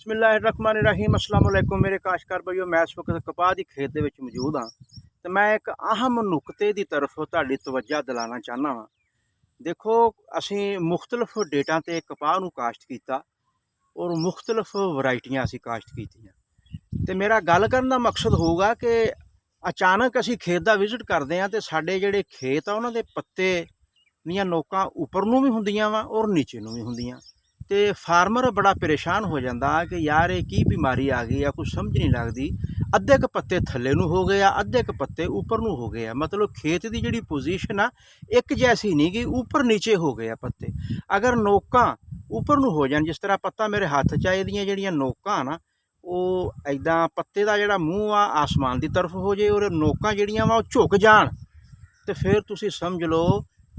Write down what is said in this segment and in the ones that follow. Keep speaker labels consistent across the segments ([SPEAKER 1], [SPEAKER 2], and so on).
[SPEAKER 1] बिस्मिल्लाहिर्रहमानिर्रहीम अस्सलाम वालेकुम मेरे काश्तकार भाईओ। मैं इस वक्त कपाह की खेत ਦੇ ਵਿੱਚ ਮੌਜੂਦ ਹਾਂ ਤੇ ਮੈਂ ਇੱਕ ਅਹਿਮ ਨੁਕਤੇ ਦੀ ਤਰਫ ਤੁਹਾਡੀ ਤਵੱਜਾ ਦਿਲਾਣਾ ਚਾਹੁੰਦਾ ਹਾਂ। ਦੇਖੋ, ਅਸੀਂ ਮੁxtਲਫ ਡੇਟਾਂ ਤੇ ਕਪਾਹ ਨੂੰ ਕਾਸ਼ਤ ਕੀਤਾ ਔਰ ਮੁxtਲਫ ਵੈਰਾਈਟੀਆਂ ਅਸੀਂ ਕਾਸ਼ਤ ਕੀਤੀਆਂ ਤੇ ਮੇਰਾ ਗੱਲ ਕਰਨ ਦਾ ਮਕਸਦ ਹੋਊਗਾ ਕਿ ਅਚਾਨਕ ਅਸੀਂ ਖੇਤ ਦਾ ਵਿਜ਼ਿਟ ਕਰਦੇ ਹਾਂ ਤੇ ਸਾਡੇ ਜਿਹੜੇ ਖੇਤ ਆ ਉਹਨਾਂ ਦੇ ਪੱਤੇ ਦੀਆਂ ਨੋਕਾਂ ਉੱਪਰ ਨੂੰ ਵੀ ਹੁੰਦੀਆਂ ਵਾ ਔਰ ਨੀਚੇ ਨੂੰ ਵੀ ਹੁੰਦੀਆਂ ਤੇ फार्मर बड़ा परेशान हो जाता कि यार ये की बीमारी आ गई या कुछ समझ नहीं लगती। अद्धे क पत्ते थल्ले नूं हो गए, अद्धे क पत्ते उपर नूं हो गए। मतलब खेत की जिहड़ी पोजीशन आ एक जैसी नहीं गई, ऊपर नीचे हो गए पत्ते। अगर नोकां उपर नूं हो जान, जिस तरह पत्ता मेरे हत्थ च इहदियां जिहड़ियां नोकां ना वो इदां पत्ते का जिहड़ा मूँह आ आसमान की तरफ हो जाए और नोकां जिहड़ियां वा झुक जान तो फिर तुसीं समझ लो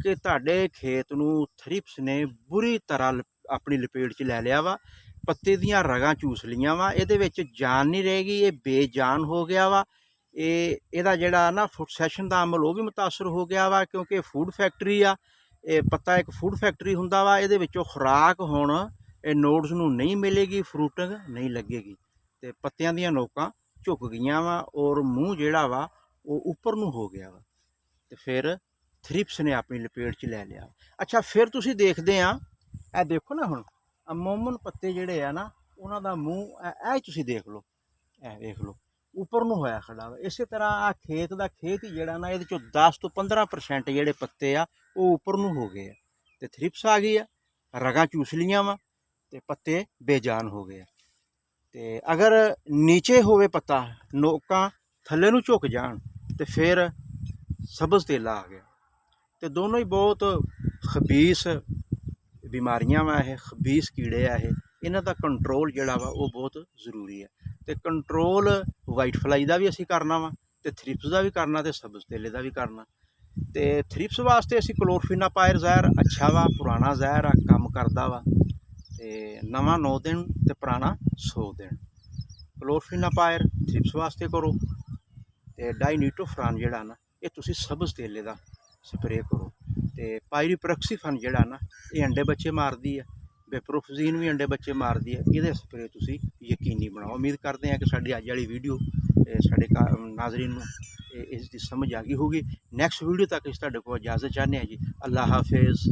[SPEAKER 1] कि तुहाडे खेत नूं थ्रिप्स ने बुरी तरह अपनी लपेट च लै लिया वा। पत्ते दियां रगां चूस लियां वा, इहदे विच जान नहीं रहेगी, ये बेजान हो गया वा। इहदा जिहड़ा ना फूड सैशन का अमल वो भी मुतासर हो गया वा क्योंकि फूड फैक्टरी आ। पत्ता एक फूड फैक्टरी हुंदा वा, इहदे विचों खुराक हुण नोड्स नूं नहीं मिलेगी, फ्रूटिंग नहीं लगेगी ते पत्तियां दियां नोकां झुक गईयां वा और मूँह जिहड़ा वा वो उपर नूं हो गया वा ते फिर थ्रिप्स ने अपनी लपेट च लै लिया। अच्छा, फिर तुसीं देखदे आ ਇਹ देखो ना, हुण अमूमन पत्ते जिहड़े आ ना उन्हां दा मूँह ਇਹ तुसीं देख लो, ਇਹ देख लो उपर नूं होया खड़ा वा। इस तरह आ खेत दा खेत ही जिहड़ा ना इहदे चों 10 ਤੋਂ 15% जिहड़े पत्ते आ वो उपर नूं हो गए ते थ्रिप्स आ गई आ, रगां चूस लियां वा ते पत्ते बेजान हो गए। ते अगर नीचे होवे पत्ता, नोकां थल्ले नूं झुक जाण ते फिर सब्ज़ तेला आ गया। ते दोनों ही बहुत खबीस बीमारियां वा, ये खबीस कीड़े आ, ये इन्हां दा कंट्रोल जिहड़ा वा वो बहुत जरूरी है। तो कंट्रोल वाइट फ्लाई का भी असीं करना वा ते थ्रिप्स का भी करना ते सब्ज़ तेले का भी करना। तो थ्रिप्स वास्ते असीं क्लोरफिनापायर जहर अच्छा वा, पुराना जहर आ, काम करदा वा ते नवां 9 दिन ते पुराना 100 दिन। क्लोरफिनापायर थ्रिप्स वास्ते करो ते डाइनिटोफरान जिहड़ा ना ये तुसीं सब्ज़ तेले का स्प्रे करो। तो पायरीप्रॉक्सीफन जिहड़ा ना ये अंडे बच्चे मारदी है, बेप्रोफजीन भी अंडे बच्चे मारदी है, ये स्प्रे तुसीं यकीनी बनाओ। उम्मीद करते हैं कि साडी अज वाली वीडियो साडे नाज़रीन नूं इसकी समझ आ गई होगी। नैक्सट वीडियो तक इस तुहाडे कोल इजाज़त चाहते हैं जी। अल्लाह हाफिज़।